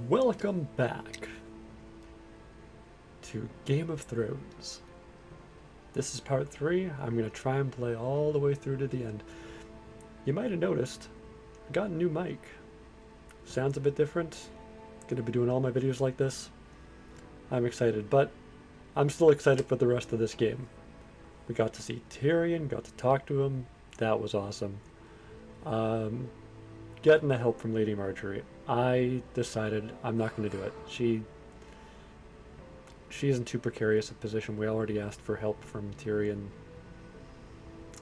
Welcome back to Game of Thrones. This is part 3. I'm going to try and play all the way through to the end. You might have noticed, I got a new mic. Sounds a bit different. Going to be doing all my videos like this. I'm excited, but I'm still excited for the rest of this game. We got to see Tyrion, got to talk to him. That was awesome. Getting the help from Lady Marjorie. I decided I'm not going to do it. She isn't too precarious a position. We already asked for help from Tyrion.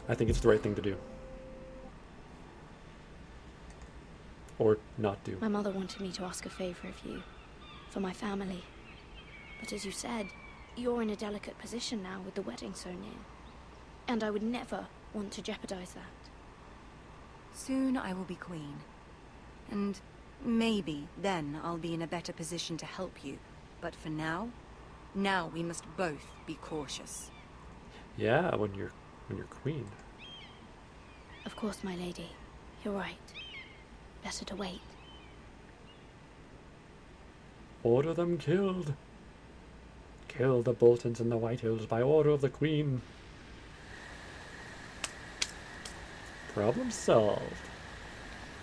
I think it's the right thing to do. Or not do. My mother wanted me to ask a favor of you, for my family. But as you said, you're in a delicate position now with the wedding so near. And I would never want to jeopardize that. Soon I will be queen. And maybe then I'll be in a better position to help you. But for now we must both be cautious. Yeah, when you're queen. Of course, my lady. You're right. Better to wait. Order them killed. Kill the Boltons and the Whitehills by order of the Queen. Problem solved.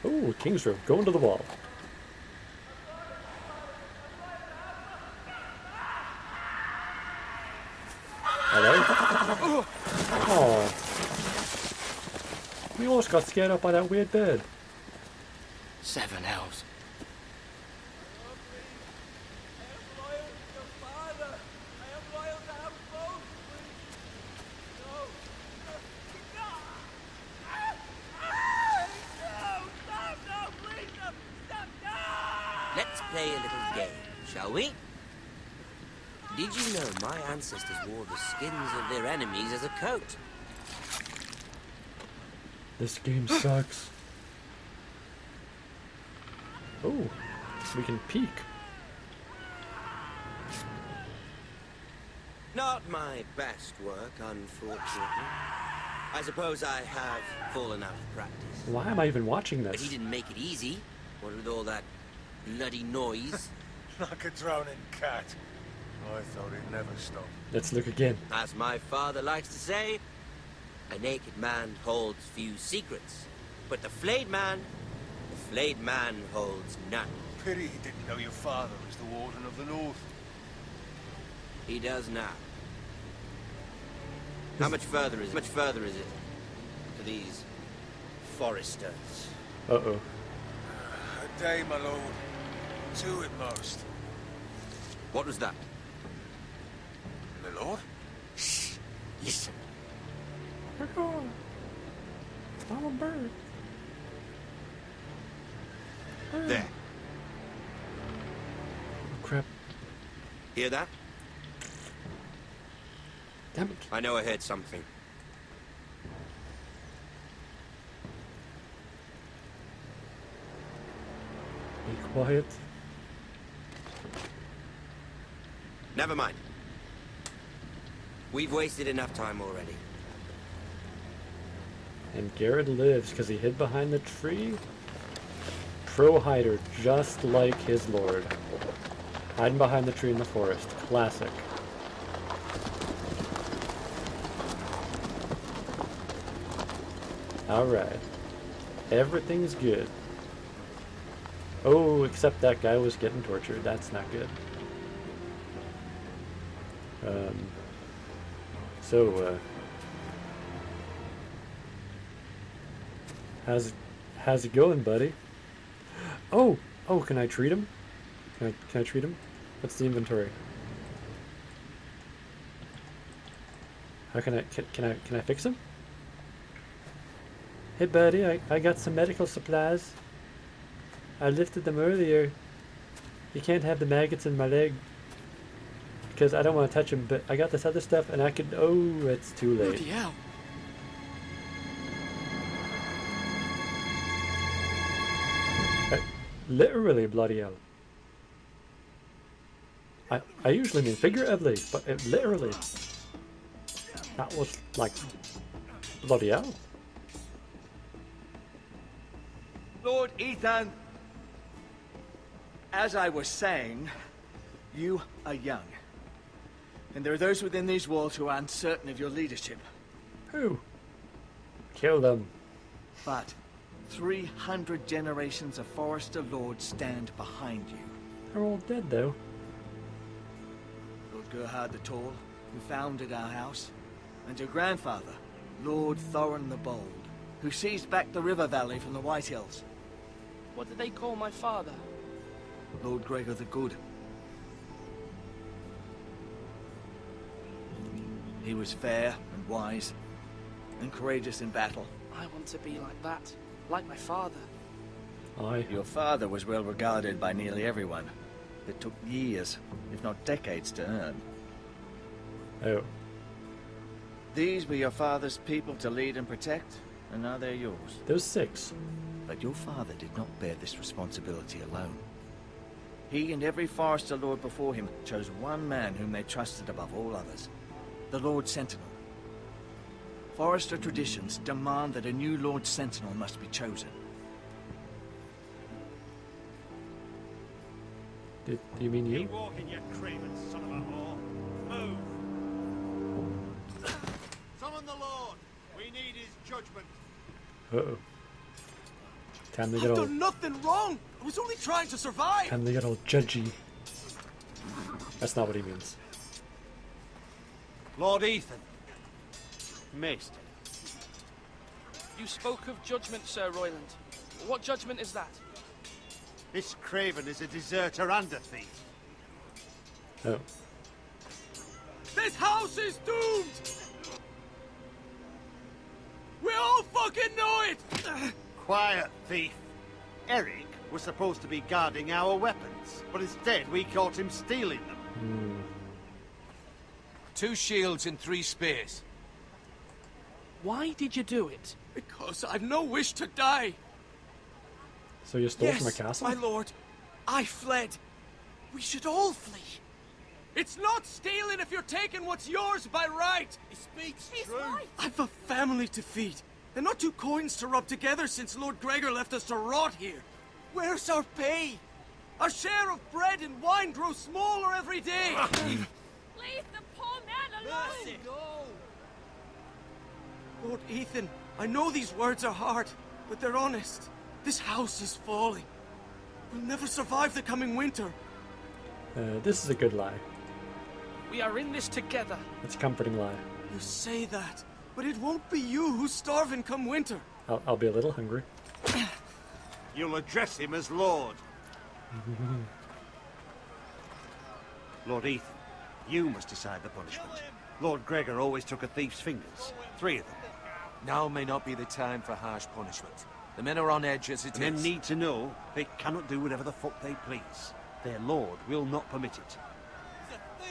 Ooh, King's Road, going to the wall. Hello? Oh. We almost got scared up by that weird bird. 7 elves. Let's play a little game, shall we? Did you know my ancestors wore the skins of their enemies as a coat? This game sucks. Oh, we can peek. Not my best work, unfortunately. I suppose I have fallen out of practice. Why am I even watching But he this? didn't make it easy. What with all that bloody noise? Like a drowning cat. I thought he'd never stop. Let's look again. As my father likes to say, a naked man holds few secrets. But the flayed man holds none. Pity he didn't know your father was the Warden of the North. He does now. How much further is it to these foresters? Uh-oh. A day, my lord. 2 at most. What was that? My lord? Shh! Listen. I'm a bird. There. Oh, crap. Hear that? Damn it. I know I heard something. Be quiet. Never mind. We've wasted enough time already. And Garrett lives because he hid behind the tree. Pro hider, just like his lord. Hiding behind the tree in the forest. Classic. Alright. Everything's good. Oh, except that guy was getting tortured. That's not good. How's it going, buddy? Oh, can I treat him? Can I treat him? What's the inventory? How can I fix him? Hey, buddy, I got some medical supplies. I lifted them earlier. You can't have the maggots in my leg because I don't want to touch them, but I got this other stuff and I could. Oh, it's too late. Bloody hell. Literally, bloody hell. I usually mean figuratively, but literally. That was like bloody hell. Lord Ethan! As I was saying, you are young. And there are those within these walls who are uncertain of your leadership. Who? Kill them. But 300 generations of Forester Lords stand behind you. They're all dead, though. Lord Gerhard the Tall, who founded our house, and your grandfather, Lord Thorin the Bold, who seized back the river valley from the White Hills. What did they call my father? Lord Gregor the Good. He was fair and wise, and courageous in battle. I want to be like that. Like my father. Aye. Your father was well regarded by nearly everyone. It took years, if not decades, to earn. Oh. These were your father's people to lead and protect, and now they're yours. There's 6. But your father did not bear this responsibility alone. He and every Forester Lord before him chose one man whom they trusted above all others. The Lord Sentinel. Forester traditions demand that a new Lord Sentinel must be chosen. Do you mean you? Keep walking, you craven son of a whore. Move! Summon the Lord! We need his judgment. Uh-oh. Time to get I've all... done nothing wrong. I was only trying to survive. Time to get all judgy. That's not what he means. Lord Ethan. Missed. You spoke of judgment, Sir Royland. What judgment is that? This craven is a deserter and a thief. Oh. This house is doomed. We all fucking know it. Quiet, thief. Eric was supposed to be guarding our weapons, but instead we caught him stealing them. 2 shields and 3 spears. Why did you do it? Because I've no wish to die. So you stole Yes, from a castle? my lord. I fled. We should all flee. It's not stealing if you're taking what's yours by right. He speaks true. Right. I've a family to feed, and not 2 coins to rub together since Lord Gregor left us to rot here. Where's our pay? Our share of bread and wine grows smaller every day. Leave the poor man alone! Mercy. Lord Ethan, I know these words are hard, but they're honest. This house is falling. We'll never survive the coming winter. This is a good lie. We are in this together. It's a comforting lie. You say that, but it won't be you who's starving come winter. I'll be a little hungry. You'll address him as Lord. Lord Ethan, you must decide the punishment. Lord Gregor always took a thief's fingers. 3 of them. Now may not be the time for harsh punishment. The men are on edge as it And men is. need to know they cannot do whatever the fuck they please. Their lord will not permit it.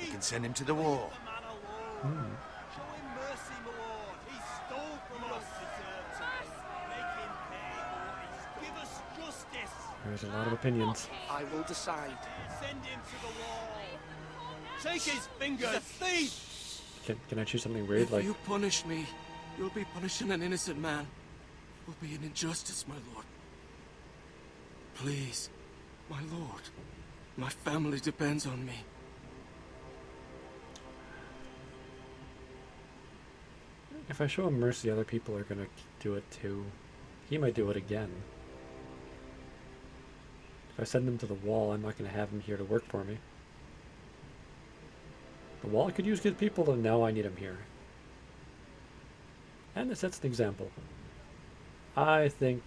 You can send him to the wall. Show him mercy, my lord. He stole from us. Make him pay. Give us justice. There's a lot of opinions. I will decide. Send him to the wall. Take his fingers. He's a thief. Can I choose something weird If like... you punish me, you'll be punishing an innocent man. It will be an injustice, my lord. Please, my lord. My family depends on me. If I show him mercy, other people are gonna do it too. He might do it again. If I send him to the wall, I'm not gonna have him here to work for me. The wall could use good people, and now I need him here. And it sets an example. I think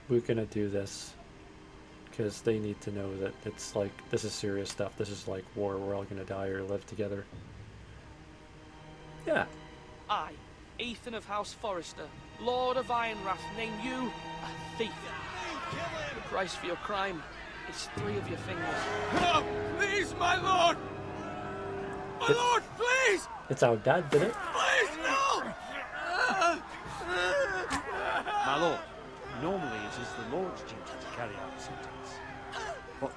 we're gonna do this because they need to know that it's like, this is serious stuff. This is like war. We're all gonna die or live together. Yeah. I, Ethan of House Forester, Lord of Ironrath, name you a thief. The price for your crime is 3 of your fingers. No, please, my lord! My lord, please! It's how Dad did it. Please, no! My lord, normally it is the Lord's duty to carry out the sentence. But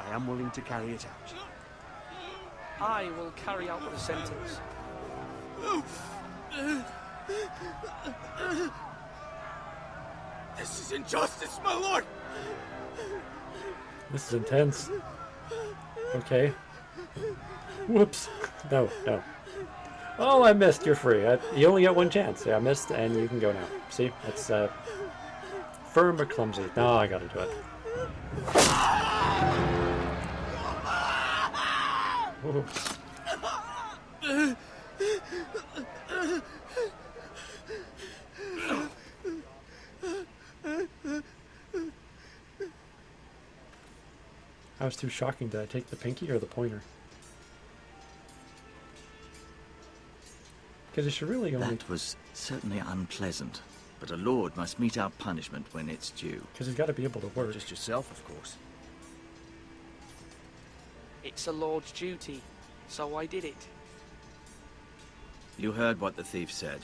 I am willing to carry it out. I will carry out the sentence. This is injustice, my lord! This is intense. Okay. Whoops. No, no. Oh, I missed. You're free. You only got one chance. Yeah, I missed, and you can go now. See? It's firm but clumsy. No, I gotta do it. Ooh. That was too shocking. Did I take the pinky or the pointer? Because it should really only... That was certainly unpleasant, but a lord must mete out punishment when it's due. Because he's got to be able to work. Just yourself, of course. It's a lord's duty, so I did it. You heard what the thief said.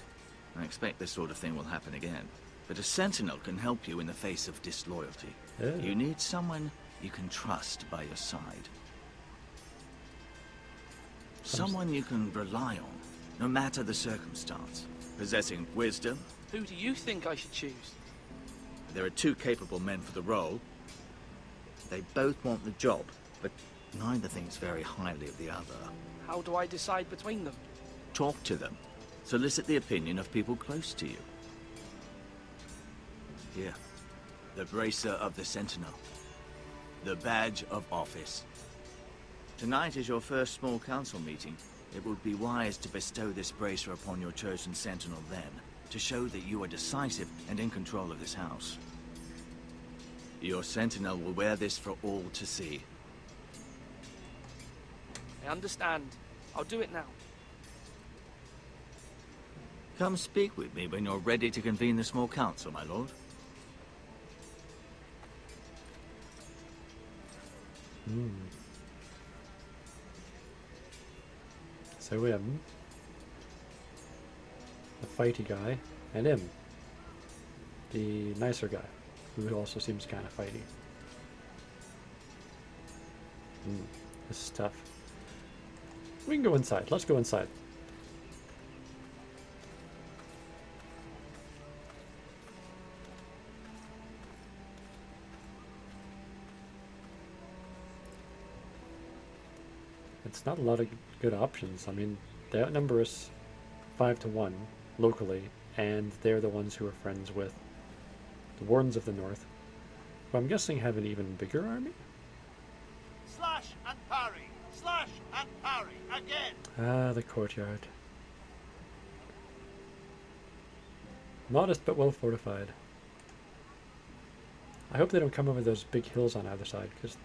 I expect this sort of thing will happen again. But a sentinel can help you in the face of disloyalty. Yeah. You need someone you can trust by your side. Someone you can rely on, no matter the circumstance. Possessing wisdom. Who do you think I should choose? There are two capable men for the role. They both want the job, but neither thinks very highly of the other. How do I decide between them? Talk to them. Solicit the opinion of people close to you. Here. The bracer of the Sentinel. The badge of office. Tonight is your first small council meeting. It would be wise to bestow this bracer upon your chosen Sentinel then, to show that you are decisive and in control of this house. Your Sentinel will wear this for all to see. I understand. I'll do it now. Come speak with me when you're ready to convene the small council, my lord. So him, the fighty guy, and him, the nicer guy, who also seems kind of fighty. This is tough. We can go inside. Let's go inside. It's not a lot of good options. I mean, they outnumber us 5-1 locally, and they're the ones who are friends with the Wardens of the North, who I'm guessing have an even bigger army? Slash and parry. Slash and parry. Again. Ah, the courtyard. Modest but well fortified. I hope they don't come over those big hills on either side, because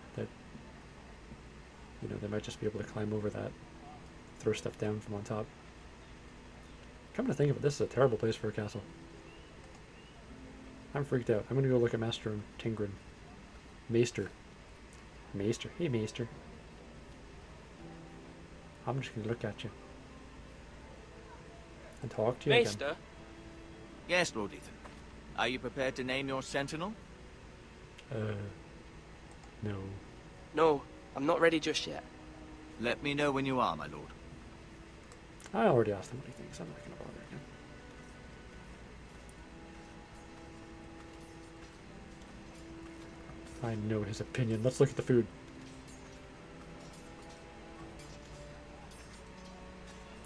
you know, they might just be able to climb over that, throw stuff down from on top. Come to think of it, this is a terrible place for a castle. I'm freaked out. I'm gonna go look at Master Tingrin. Maester. Maester. Hey, Maester. I'm just gonna look at you. And talk to you Maester? again. Yes, Lord Ethan. Are you prepared to name your Sentinel? No. No, I'm not ready just yet. Let me know when you are, my lord. I already asked him what he thinks. I'm not gonna bother again. I know his opinion. Let's look at the food.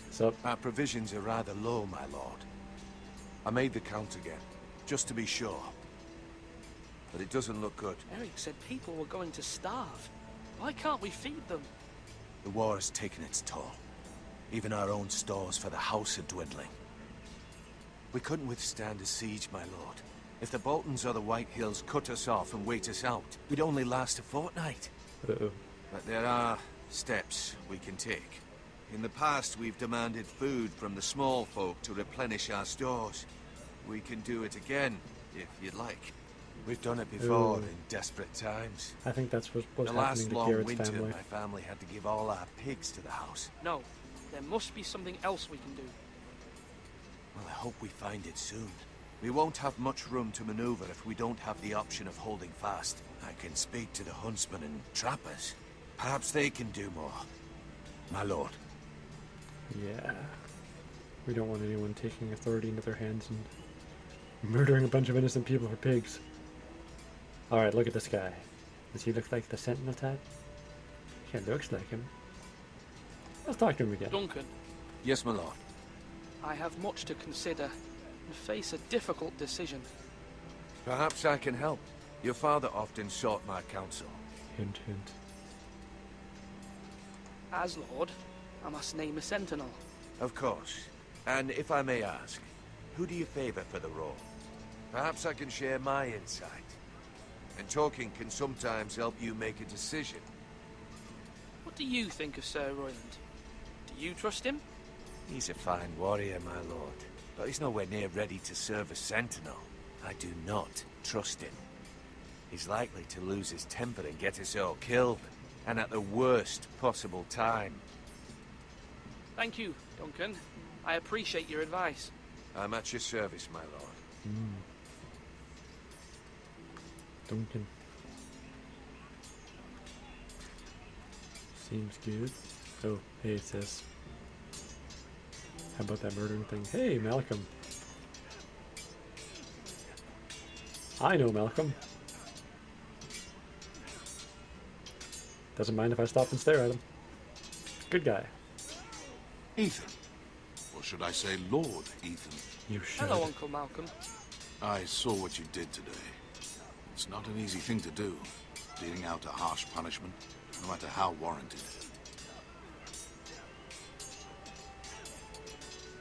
What's up? Our provisions are rather low, my lord. I made the count again, just to be sure. But it doesn't look good. Eric said people were going to starve. Why can't we feed them? The war has taken its toll. Even our own stores for the house are dwindling. We couldn't withstand a siege, my lord. If the Boltons or the White Hills cut us off and wait us out, we'd only last a fortnight. Uh-oh. But there are steps we can take. In the past, we've demanded food from the small folk to replenish our stores. We can do it again, if you'd like. We've done it before in desperate times. I think that's what was The happening last to long Garrett's winter, family. my family had to give all our pigs to the house. No, there must be something else we can do. Well, I hope we find it soon. We won't have much room to maneuver if we don't have the option of holding fast. I can speak to the huntsmen and trappers. Perhaps they can do more. My lord. Yeah. We don't want anyone taking authority into their hands and murdering a bunch of innocent people for pigs. Alright, look at this guy. Does he look like the Sentinel type? He looks like him. Let's talk to him again. Duncan, Yes, my lord. I have much to consider and face a difficult decision. Perhaps I can help. Your father often sought my counsel. Hint, hint. As Lord, I must name a sentinel. Of course. And if I may ask, who do you favor for the role? Perhaps I can share my insight. And talking can sometimes help you make a decision. What do you think of Sir Royland? Do you trust him? He's a fine warrior, my lord. But he's nowhere near ready to serve as sentinel. I do not trust him. He's likely to lose his temper and get us all killed. And at the worst possible time. Thank you, Duncan. I appreciate your advice. I'm at your service, my lord. Duncan. Seems good. Oh, hey, sis. How about that murdering thing? Hey, Malcolm. I know Malcolm. Doesn't mind if I stop and stare at him. Good guy. Ethan. Or should I say Lord Ethan? You should. Hello, Uncle Malcolm. I saw what you did today. It's not an easy thing to do, dealing out a harsh punishment, no matter how warranted.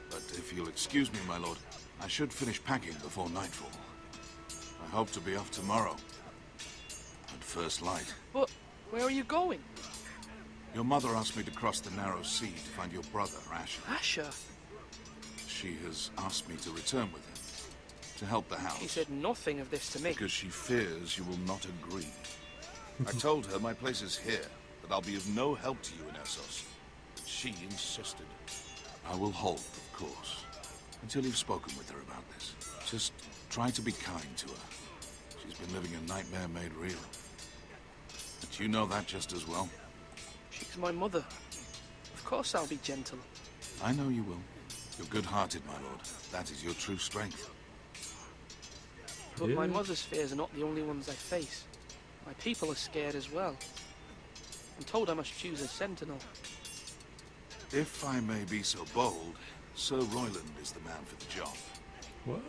But if you'll excuse me, my lord, I should finish packing before nightfall. I hope to be off tomorrow. At first light. But where are you going? Your mother asked me to cross the narrow sea to find your brother, Asher. Asher? She has asked me to return with him, to help the house. He said nothing of this to me. Because she fears you will not agree. I told her my place is here, that I'll be of no help to you in Essos. But she insisted. I will hold, of course, until you've spoken with her about this. Just try to be kind to her. She's been living a nightmare made real. But you know that just as well. She's my mother. Of course I'll be gentle. I know you will. You're good-hearted, my lord. That is your true strength. But my Yeah. mother's fears are not the only ones I face. My people are scared as well. I'm told I must choose a sentinel. If I may be so bold, Sir Royland is the man for the job. What?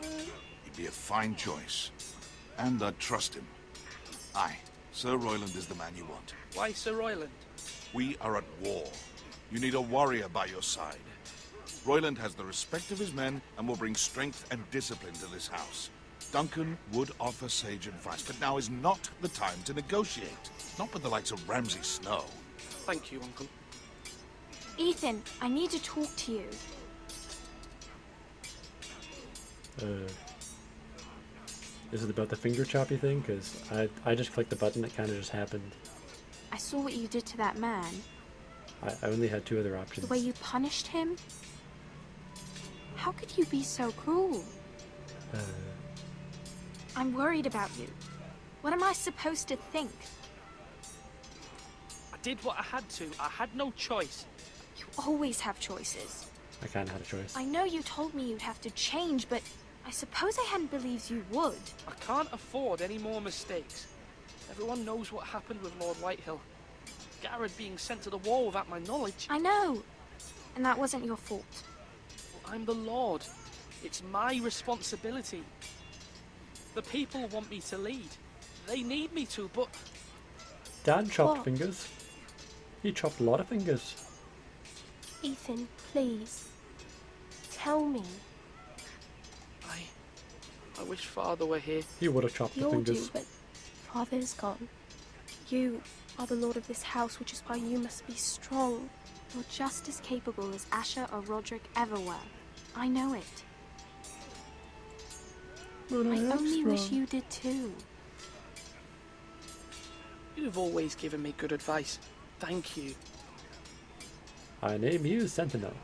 He'd be a fine choice. And I'd trust him. Aye, Sir Royland is the man you want. Why Sir Royland? We are at war. You need a warrior by your side. Royland has the respect of his men and will bring strength and discipline to this house. Duncan would offer sage advice, but now is not the time to negotiate. Not with the likes of Ramsay Snow. Thank you, Uncle. Ethan, I need to talk to you. Is it about the finger choppy thing? Because I just clicked the button, it kind of just happened. I saw what you did to that man. I only had two other options. The way you punished him. How could you be so cruel? I'm worried about you. What am I supposed to think? I did what I had to. I had no choice. You always have choices. I kind of had a choice. I know you told me you'd have to change, but I suppose I hadn't believed you would. I can't afford any more mistakes. Everyone knows what happened with Lord Whitehill. Garrett being sent to the war without my knowledge. I know. And that wasn't your fault. I'm the Lord. It's my responsibility. The people want me to lead. They need me to, but... Dad chopped What? fingers. He chopped a lot of fingers. Ethan, please. Tell me. I wish Father were here. He would have chopped We the all do, fingers. but Father is gone. You are the lord of this house, which is why you must be strong. You're just as capable as Asher or Roderick ever were. I know it. But I am only wish strong. you did too. You've always given me good advice. Thank you. I name you Sentinel.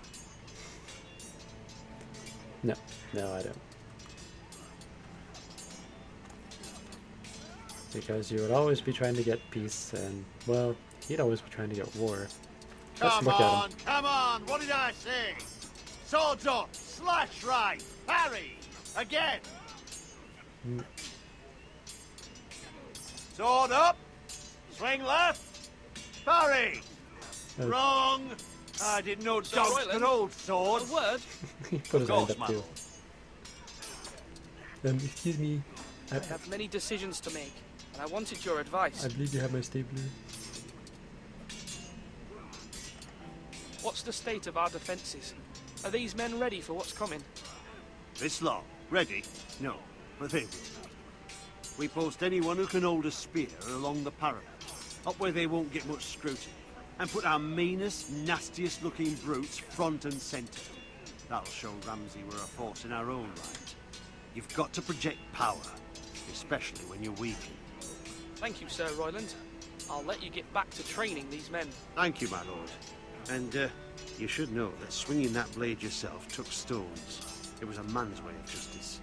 No, I don't. Because you would always be trying to get peace, and, well, he'd always be trying to get war. Let's Come look on, at him. come on, what did I say? Swords up, slash right, parry, again. Sword up, Swing left. Parry. Wrong. I didn't know dogs Royland, could hold swords. A word? He put his hand Course, up my too. lord. Excuse me. I have many decisions to make, and I wanted your advice. I believe you have my stapler. What's the state of our defences? Are these men ready for what's coming? This lot, ready? No, but they will be. We post anyone who can hold a spear along the parapet, up where they won't get much scrutiny, and put our meanest, nastiest looking brutes front and centre. That'll show Ramsay we're a force in our own right. You've got to project power, especially when you're weakened. Thank you, Sir Royland. I'll let you get back to training these men. Thank you, my lord. And, you should know that swinging that blade yourself took stones. It was a man's way of justice.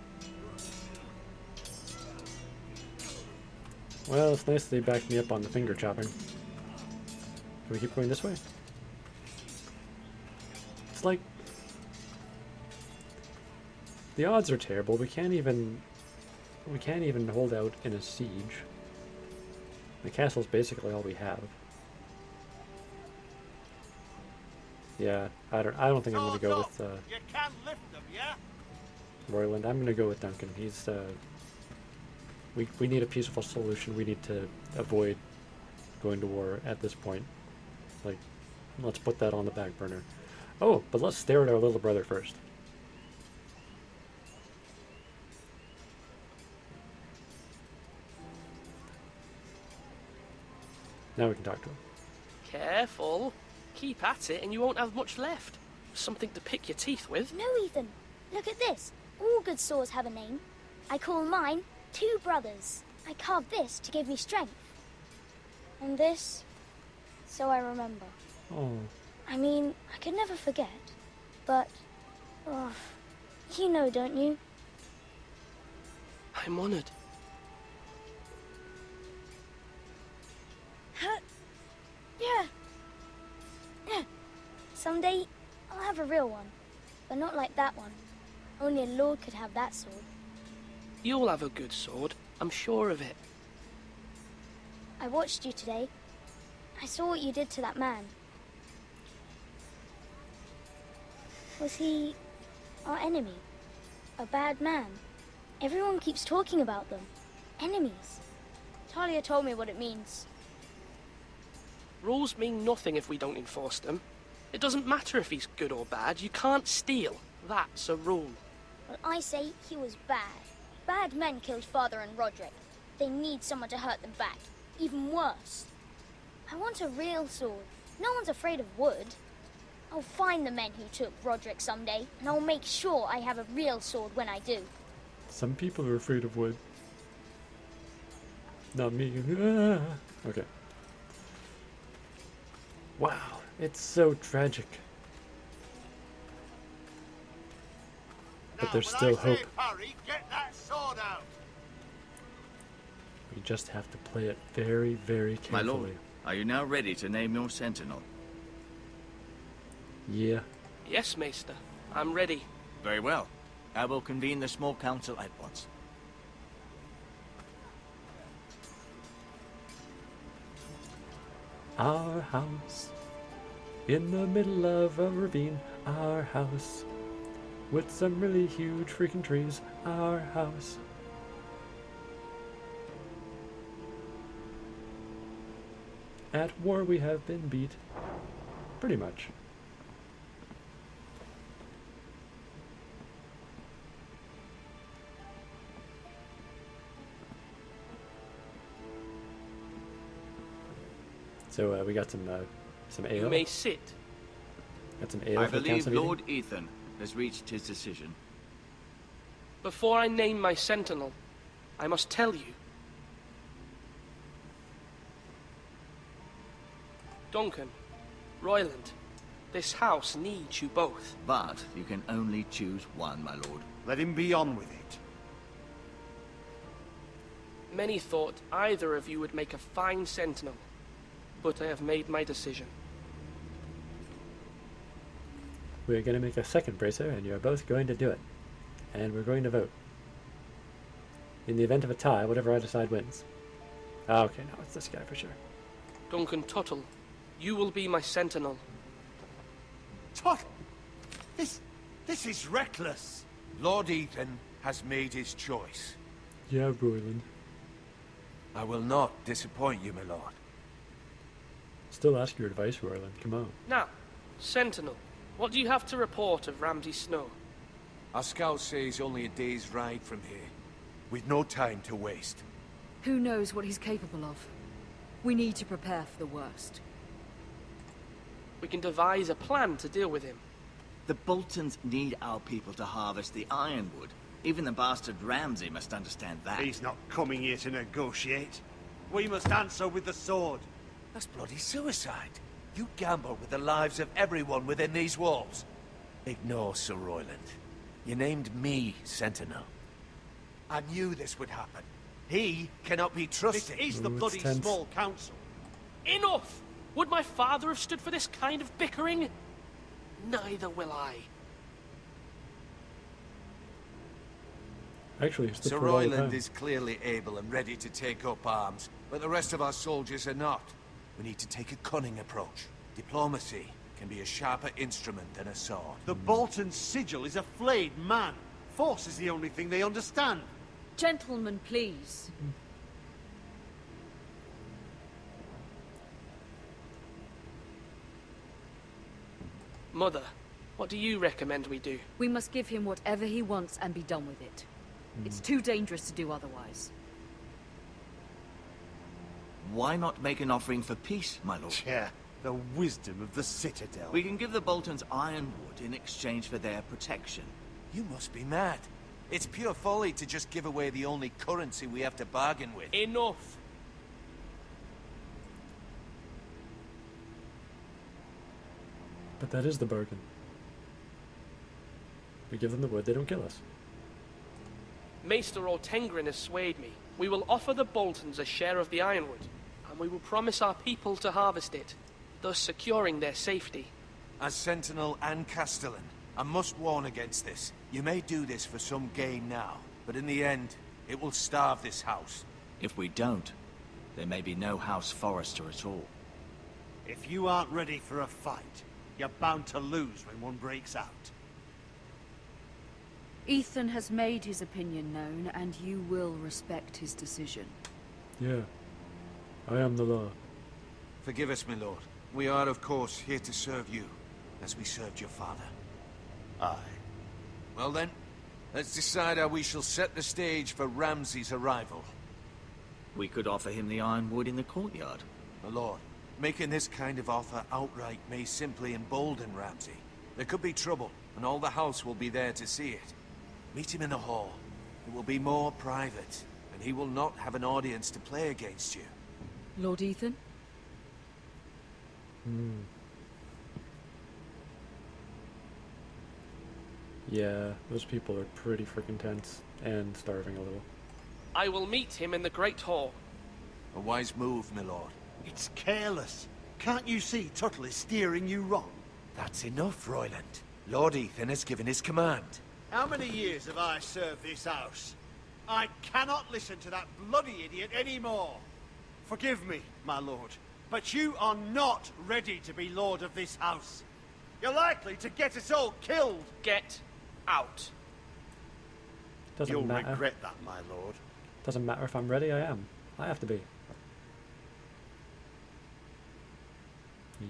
Well, it's nice they backed me up on the finger chopping. Can we keep going this way? It's like... the odds are terrible. We can't even hold out in a siege. The castle's basically all we have. Yeah, I don't think I'm gonna go with You can lift them, yeah? Royland. I'm gonna go with Duncan. He's we need a peaceful solution. We need to avoid going to war at this point. Like, let's put that on the back burner. Oh, but let's stare at our little brother first. Now we can talk to him. Careful. Keep at it and you won't have much left. Something to pick your teeth with. No, Ethan. Look at this. All good swords have a name. I call mine Two Brothers. I carved this to give me strength. And this, so I remember. Oh. I mean, I could never forget. But, oh, you know, don't you? I'm honoured. Yeah. Yeah. Someday, I'll have a real one. But not like that one. Only a lord could have that sword. You'll have a good sword. I'm sure of it. I watched you today. I saw what you did to that man. Was he our enemy? A bad man? Everyone keeps talking about them. Enemies. Talia told me what it means. Rules mean nothing if we don't enforce them. It doesn't matter if he's good or bad. You can't steal. That's a rule. Well, I say he was bad. Bad men killed Father and Roderick. They need someone to hurt them back. Even worse. I want a real sword. No one's afraid of wood. I'll find the men who took Roderick someday, and I'll make sure I have a real sword when I do. Some people are afraid of wood. Not me. Ah. Okay. Wow, it's so tragic. But there's still hope. Parry, get that sword out. We just have to play it very, very carefully. My lord, are you now ready to name your sentinel? Yeah. Yes, Maester. I'm ready. Very well. I will convene the small council at once. Our house, in the middle of a ravine. Our house, with some really huge freaking trees. Our house. At war we have been beat. Pretty much. So we got some ale. You may sit. Got some ale I for the believe council Lord meeting? Ethan has reached his decision. Before I name my sentinel, I must tell you. Duncan, Royland, this house needs you both. But you can only choose one, my lord. Let him be on with it. Many thought either of you would make a fine sentinel, but I have made my decision. We're going to make a second bracer, and you're both going to do it. And we're going to vote. In the event of a tie, whatever I decide wins. Ah, okay, no, it's this guy for sure. Duncan Tuttle, you will be my sentinel. Tut! This is reckless. Lord Ethan has made his choice. Yeah, Royland. I will not disappoint you, my lord. Still ask your advice, Royland. Come on. Now, sentinel, what do you have to report of Ramsay Snow? Our scouts say he's only a day's ride from here. We've no time to waste. Who knows what he's capable of? We need to prepare for the worst. We can devise a plan to deal with him. The Boltons need our people to harvest the ironwood. Even the bastard Ramsay must understand that. He's not coming here to negotiate. We must answer with the sword. That's bloody suicide. You gamble with the lives of everyone within these walls. Ignore Sir Royland. You named me Sentinel. I knew this would happen. He cannot be trusted. This is the bloody small council. Enough! Would my father have stood for this kind of bickering? Neither will I. Actually, it's Sir Royland is clearly able and ready to take up arms, but the rest of our soldiers are not. We need to take a cunning approach. Diplomacy can be a sharper instrument than a sword. The Bolton sigil is a flayed man. Force is the only thing they understand. Gentlemen, please. Mother, what do you recommend we do? We must give him whatever he wants and be done with it. It's too dangerous to do otherwise. Why not make an offering for peace, my lord? Yeah, the wisdom of the Citadel. We can give the Boltons ironwood in exchange for their protection. You must be mad. It's pure folly to just give away the only currency we have to bargain with. Enough! But that is the bargain. We give them the wood, they don't kill us. Maester Ortengrin has swayed me. We will offer the Boltons a share of the ironwood, and we will promise our people to harvest it, thus securing their safety. As Sentinel and Castellan, I must warn against this. You may do this for some gain now, but in the end, it will starve this house. If we don't, there may be no House Forrester at all. If you aren't ready for a fight, you're bound to lose when one breaks out. Ethan has made his opinion known, and you will respect his decision. Yeah. I am the law. Forgive us, my lord. We are, of course, here to serve you, as we served your father. Aye. Well then, let's decide how we shall set the stage for Ramsay's arrival. We could offer him the ironwood in the courtyard. My lord, making this kind of offer outright may simply embolden Ramsay. There could be trouble, and all the house will be there to see it. Meet him in the hall. It will be more private, and he will not have an audience to play against you. Lord Ethan? Yeah, those people are pretty freaking tense, and starving a little. I will meet him in the Great Hall. A wise move, my lord. It's careless. Can't you see Tuttle is steering you wrong? That's enough, Royland. Lord Ethan has given his command. How many years have I served this house? I cannot listen to that bloody idiot anymore. Forgive me, my lord, but you are not ready to be lord of this house. You're likely to get us all killed. Get out. Doesn't You'll matter. regret that, my lord. Doesn't matter if I'm ready, I am. I have to be. Yeah.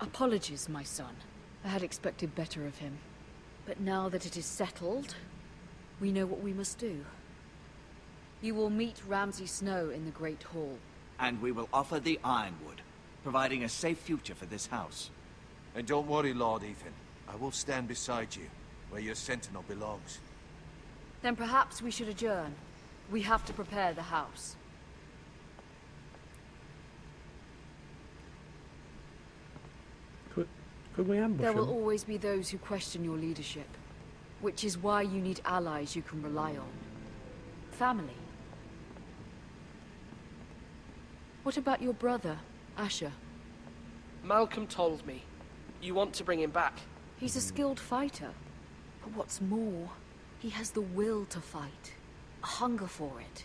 Apologies, my son. I had expected better of him. But now that it is settled, we know what we must do. You will meet Ramsay Snow in the Great Hall. And we will offer the ironwood, providing a safe future for this house. And don't worry, Lord Ethan. I will stand beside you, where your sentinel belongs. Then perhaps we should adjourn. We have to prepare the house. Could we ambush There will him? always be those who question your leadership, which is why you need allies you can rely on. Family. What about your brother, Asher? Malcolm told me. You want to bring him back. He's a skilled fighter. But what's more, he has the will to fight. A hunger for it.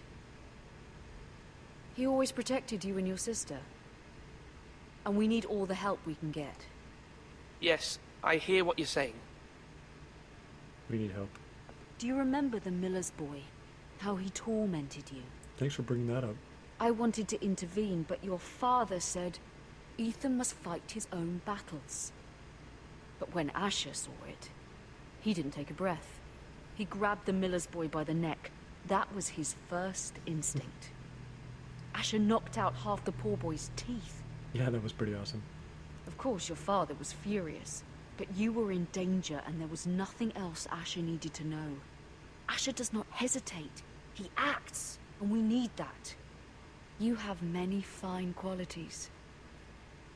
He always protected you and your sister. And we need all the help we can get. Yes, I hear what you're saying. We need help. Do you remember the miller's boy? How he tormented you? Thanks for bringing that up. I wanted to intervene, but your father said Ethan must fight his own battles. But when Asher saw it, he didn't take a breath. He grabbed the miller's boy by the neck. That was his first instinct. Asher knocked out half the poor boy's teeth. Yeah, that was pretty awesome. Of course, your father was furious, but you were in danger and there was nothing else Asher needed to know. Asher does not hesitate. He acts, and we need that. You have many fine qualities,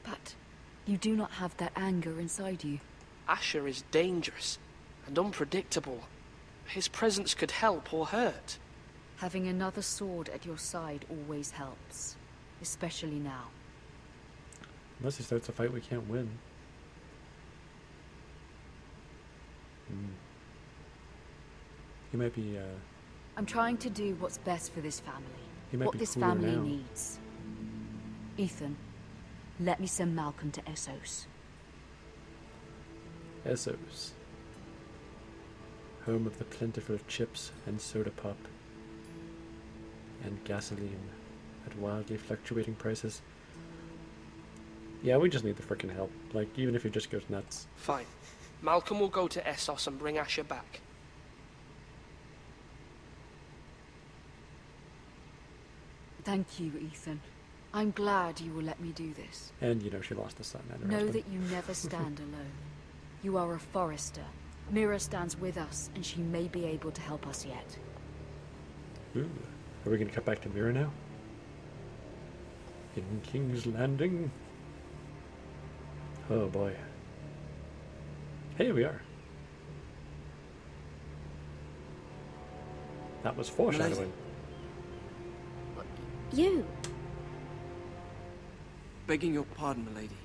but you do not have that anger inside you. Asher is dangerous and unpredictable. His presence could help or hurt. Having another sword at your side always helps, especially now. Unless he starts a fight we can't win. He might be, I'm trying to do what's best for this family. He might What be this cooler family now. needs. Ethan, let me send Malcolm to Essos. Essos. Home of the plentiful chips and soda pop. And gasoline at wildly fluctuating prices. Yeah, we just need the frickin' help. Like, even if he just goes nuts. Fine. Malcolm will go to Essos and bring Asher back. Thank you, Ethan. I'm glad you will let me do this. And, you know, she lost a son and her Know husband. that you never stand alone. You are a forester. Mira stands with us, and she may be able to help us yet. Ooh. Are we gonna cut back to Mira now? In King's Landing? Oh boy. Hey, we are. That was foreshadowing. You! Begging your pardon, milady.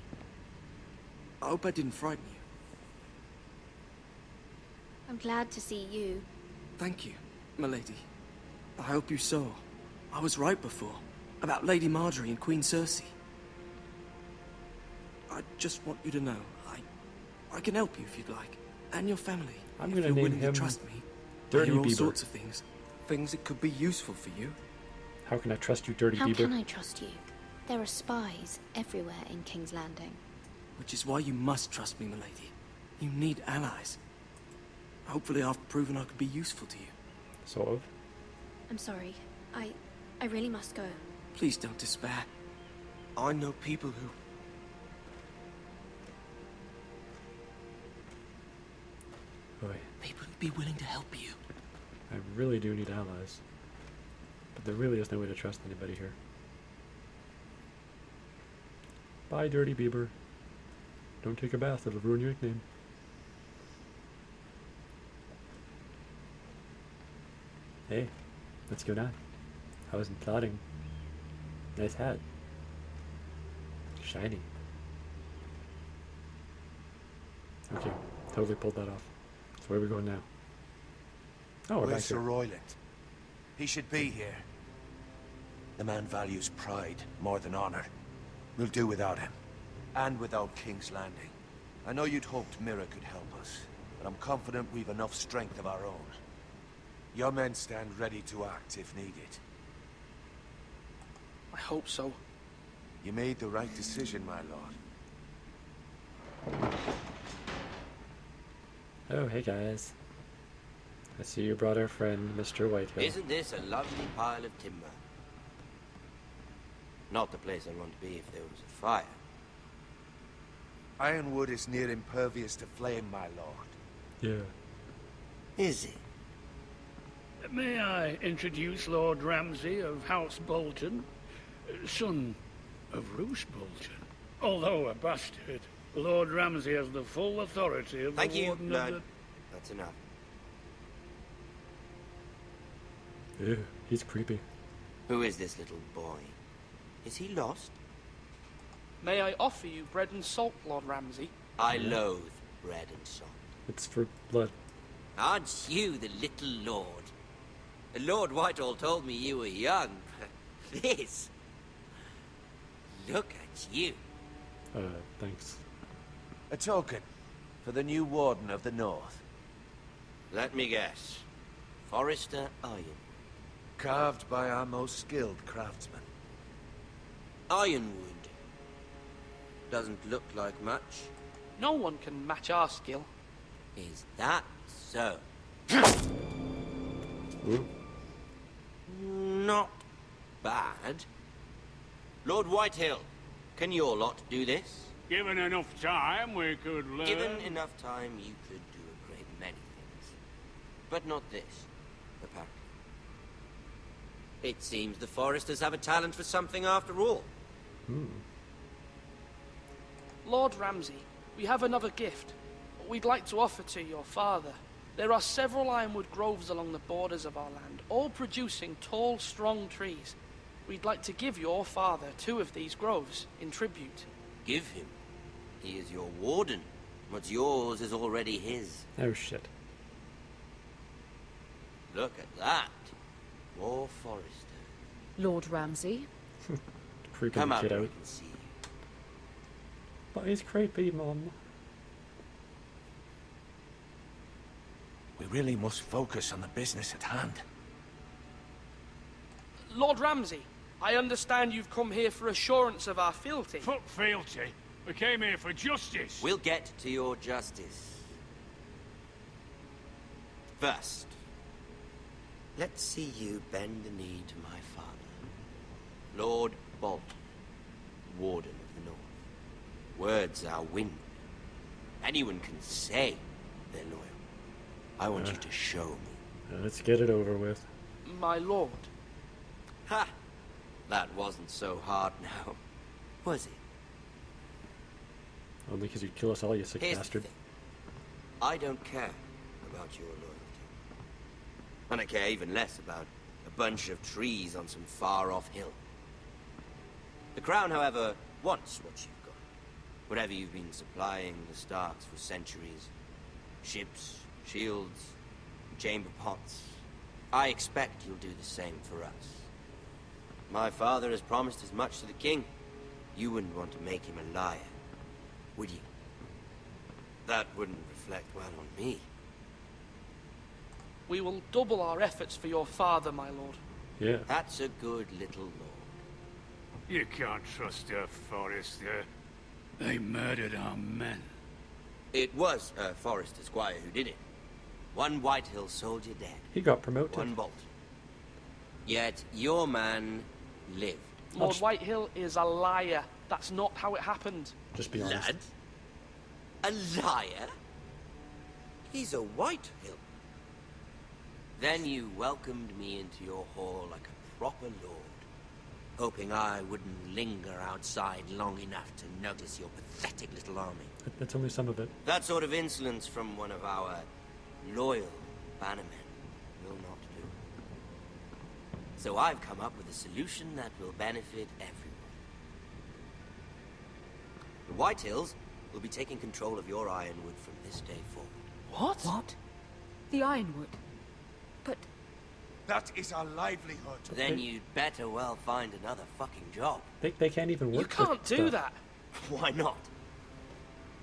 I hope I didn't frighten you. I'm glad to see you. Thank you, milady. I hope you saw. I was right before. About Lady Marjorie and Queen Cersei. I just want you to know, I can help you if you'd like. And your family. I'm if gonna you're name willing him to trust me. Dirty I hear all Bieber. sorts of things. Things that could be useful for you. How can I trust you, Dirty How Bieber? can I trust you? There are spies everywhere in King's Landing. Which is why you must trust me, milady. You need allies. Hopefully I've proven I could be useful to you. Sort of. I'm sorry. I really must go. Please don't despair. I know people who... Boy, People who'd be willing to help you. I really do need allies. But there really is no way to trust anybody here. Bye, Dirty Bieber. Don't take a bath, it'll ruin your nickname. Hey, what's going on? I wasn't plotting. Nice hat. Shiny. Okay, totally pulled that off. So where are we going now? Oh, we're back Where's Sir here. Royland? He should be here. The man values pride more than honor. We'll do without him. And without King's Landing. I know you'd hoped Mira could help us, but I'm confident we've enough strength of our own. Your men stand ready to act if needed. I hope so. You made the right decision, my lord. Oh, hey guys. I see you brought our friend, Mr. Whitehill. Isn't this a lovely pile of timber? Not the place I'd want to be if there was a fire. Ironwood is near impervious to flame, my lord. Yeah. Is it? May I introduce Lord Ramsay of House Bolton, son of Roose Bolton. Although a bastard, Lord Ramsay has the full authority of Thank the you, Warden of Lord. the... That's enough. Ew, he's creepy. Who is this little boy? Is he lost? May I offer you bread and salt, Lord Ramsay? I loathe bread and salt. It's for blood. Aren't you the little lord? Lord Whitehall told me you were young. This Look at you. Thanks. A token for the new Warden of the North. Let me guess. Forrester Iron. Carved by our most skilled craftsmen. Ironwood. Doesn't look like much. No one can match our skill. Is that so? Ooh. Not bad. Lord Whitehill, can your lot do this? Given enough time, we could learn. Given enough time, you could do a great many things. But not this, apparently. It seems the Foresters have a talent for something after all. Lord Ramsay, we have another gift. We'd like to offer to your father. There are several ironwood groves along the borders of our land, all producing tall, strong trees. We'd like to give your father 2 of these groves in tribute. Give him. He is your warden. What's yours is already his. Oh shit. Look at that. More Forester. Lord Ramsay? Creeping Come the out kid where we out. can see you. But he's creepy, Mom. We really must focus on the business at hand. Lord Ramsay, I understand you've come here for assurance of our fealty. Fuck fealty. We came here for justice. We'll get to your justice. First, let's see you bend the knee to my father, Lord Bolton, Warden of the North. Words are wind. Anyone can say they're loyal. I want you to show me. Let's get it over with. My lord. Ha! That wasn't so hard now, was it? Only because you'd kill us all, you sick Here's bastard. the thing. I don't care about your loyalty. And I care even less about a bunch of trees on some far-off hill. The Crown, however, wants what you've got. Whatever you've been supplying the Starks for centuries. Ships, shields, chamber pots. I expect you'll do the same for us. My father has promised as much to the king. You wouldn't want to make him a liar, would you? That wouldn't reflect well on me. We will double our efforts for your father, my lord. Yeah. That's a good little lord. You can't trust her, Forrester. They murdered our men. It was a Forrester squire who did it. One Whitehill soldier dead. He got promoted. One bolt. Yet your man lived. Lord Whitehill is a liar. That's not how it happened. Just be honest. Lad? A liar? He's a Whitehill. Then you welcomed me into your hall like a proper lord, hoping I wouldn't linger outside long enough to notice your pathetic little army. That's only some of it. That sort of insolence from one of our loyal bannermen will not do. So I've come up with a solution that will benefit everyone. The Whitehills will be taking control of your ironwood from this day forward. What? The ironwood? But... That is our livelihood. Then you'd better well find another fucking job. They can't even work. You can't with do stuff. that. Why not?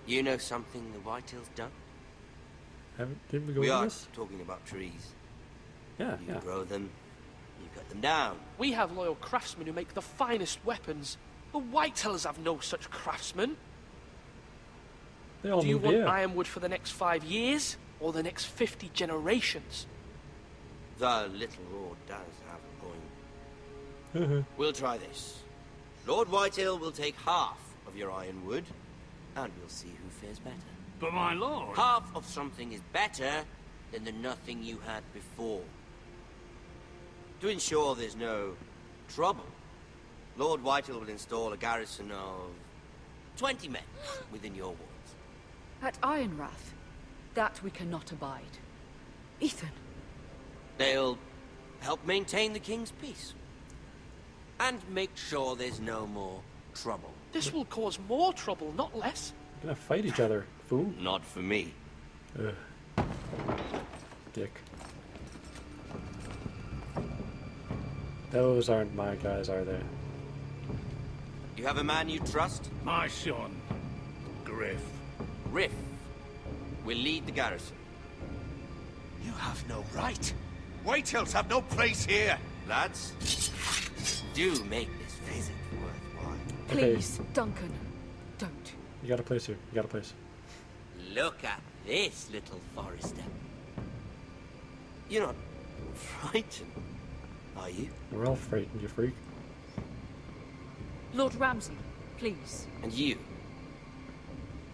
You know something the Whitehills don't? Didn't we go We over are this? talking about trees. Yeah, You yeah. grow them, you cut them down. We have loyal craftsmen who make the finest weapons. The Whitehills have no such craftsmen. They all Do you moved want here. ironwood for the next 5 years, or the next 50 generations? The little lord does have a point. We'll try this. Lord Whitehill will take half of your ironwood, and we'll see who fares better. But my lord... Half of something is better than the nothing you had before. To ensure there's no trouble, Lord Whitehill will install a garrison of 20 men within your walls. At Ironrath? That we cannot abide. Ethan. They'll help maintain the king's peace. And make sure there's no more trouble. This will cause more trouble, not less. We're gonna fight each other, fool. Not for me. Ugh. Dick. Those aren't my guys, are they? You have a man you trust? My son, Griff. Riff will lead the garrison. You have no right. Whitehills have no place here. Lads, do make this visit worthwhile. Please, Duncan, don't. You got a place here. You got a place. Look at this, little Forester. You're not frightened, are you? We're all frightened, you freak. Lord Ramsay, please. And you?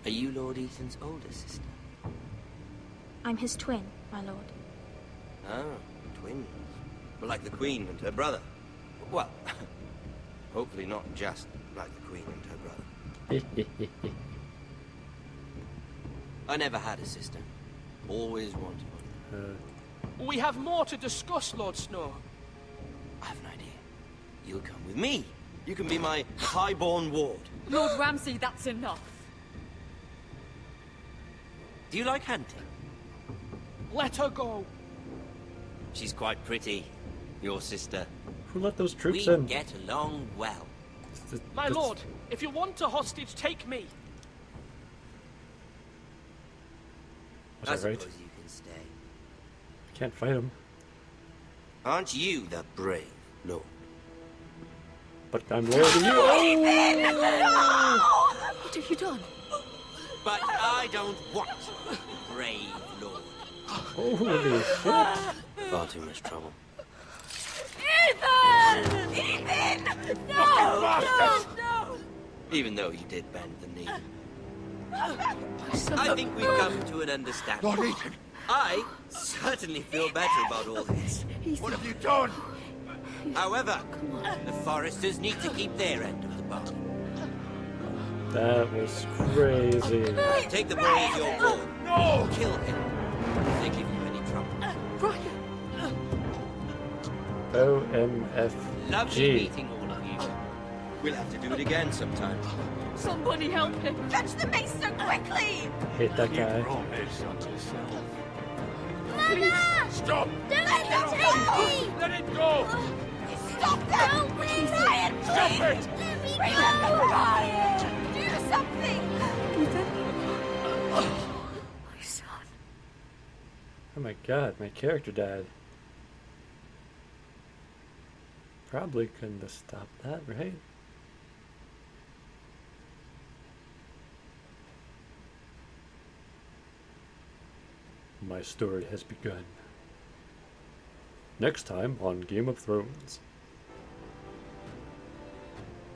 Are you Lord Ethan's older sister? I'm his twin, my lord. Ah, twins. Well, like the Queen and her brother. Well, hopefully not just like the Queen and her brother. I never had a sister. Always wanted one. We have more to discuss, Lord Snow. I have an idea. You'll come with me. You can be my highborn ward. Lord Ramsay, that's enough. Do you like hunting? Let her go. She's quite pretty, your sister. Who let those troops We in? get along well. My lord, if you want a hostage, take me. Was I that right? suppose you can stay. Can't fight him. Aren't you the brave lord? But I'm loyal to you. What have you done? But I don't want brave lord. Holy shit. Far too much trouble. Ethan! Ethan! No! No! Even though you did bend the knee. My son. I think we've come to an understanding. Lord Ethan! I certainly feel better about all this. What have you done? However, the Foresters need to keep their end of the bargain. That was crazy. Take the boy as your ward. No! Kill him if they give you any trouble. Brian! OMFG. Lovely meeting all of you. We'll have to do it again sometime. Somebody help him! Fetch the mace so quickly! Hate that You guy. brought this on yourself. Mama! Stop! Don't let him take me! Let it go! Stop that! No, please! Ryan, please! Stop it! Let me go! Ryan! Do something! My son. Oh my god, my character died. Probably couldn't have stopped that, right? My story has begun. Next time on Game of Thrones.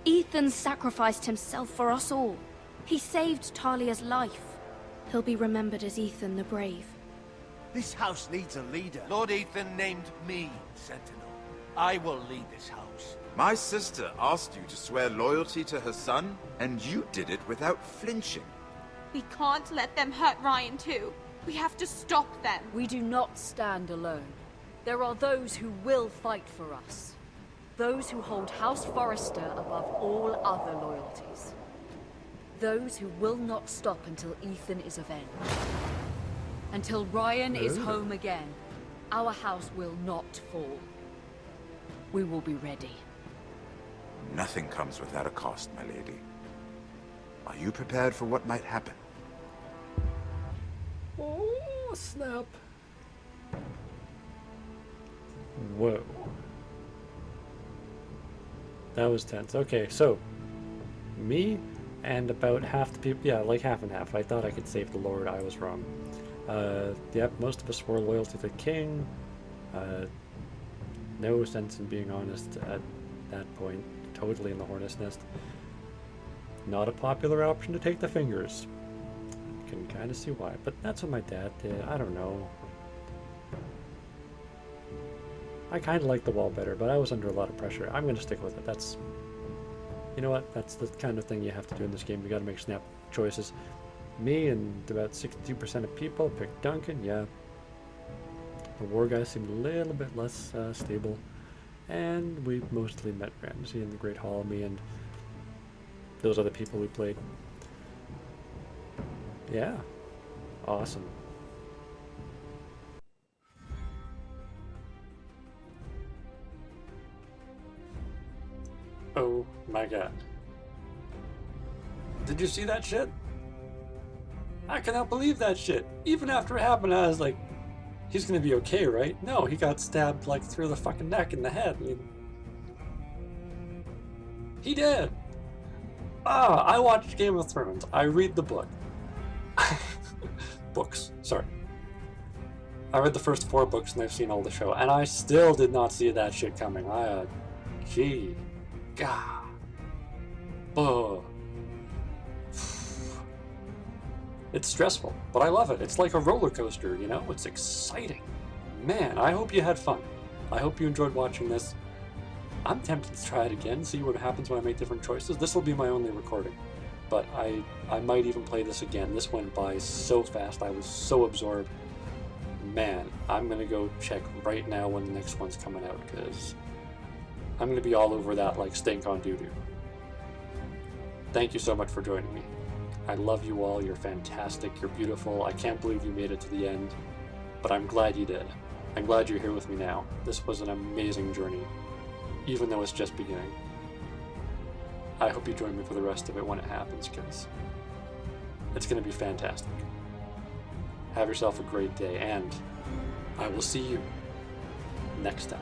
Ethan sacrificed himself for us all. He saved Talia's life. He'll be remembered as Ethan the Brave. This house needs a leader. Lord Ethan named me Sentinel. I will lead this house. My sister asked you to swear loyalty to her son, and you did it without flinching. We can't let them hurt Ryan too. We have to stop them. We do not stand alone. There are those who will fight for us. Those who hold House Forrester above all other loyalties. Those who will not stop until Ethan is avenged. Until Ryan is home again, our house will not fall. We will be ready. Nothing comes without a cost, my lady. Are you prepared for what might happen? Oh, snap. Whoa. That was tense. Okay, so me and about half the people, yeah, like half and half. I thought I could save the Lord. I was wrong. Yep, most of us swore loyalty to the king. No sense in being honest at that point. Totally in the hornet's nest. Not a popular option to take the fingers. Can kind of see why, but that's what my dad did. I don't know. I kind of like the wall better, but I was under a lot of pressure. I'm going to stick with it. That's, you know what? That's the kind of thing you have to do in this game. You got to make snap choices. Me and about 62% of people picked Duncan. Yeah. The war guys seemed a little bit less stable. And we mostly met Ramsay in the Great Hall. Me and those other people we played. Yeah. Awesome. Oh my god. Did you see that shit? I cannot believe that shit. Even after it happened, I was like, he's gonna be okay, right? No, he got stabbed like through the fucking neck and the head. I mean, he did. I watched Game of Thrones. I read the book. Books, sorry. I read the first 4 books and I've seen all the show, and I still did not see that shit coming. Gee. God. Ugh. It's stressful, but I love it. It's like a roller coaster, you know? It's exciting. Man, I hope you had fun. I hope you enjoyed watching this. I'm tempted to try it again, see what happens when I make different choices. This will be my only recording, but I might even play this again. This went by so fast. I was so absorbed. Man, I'm going to go check right now when the next one's coming out, because I'm going to be all over that like stink on doo-doo. Thank you so much for joining me. I love you all. You're fantastic. You're beautiful. I can't believe you made it to the end, but I'm glad you did. I'm glad you're here with me now. This was an amazing journey, even though it's just beginning. I hope you join me for the rest of it when it happens, because it's going to be fantastic. Have yourself a great day, and I will see you next time.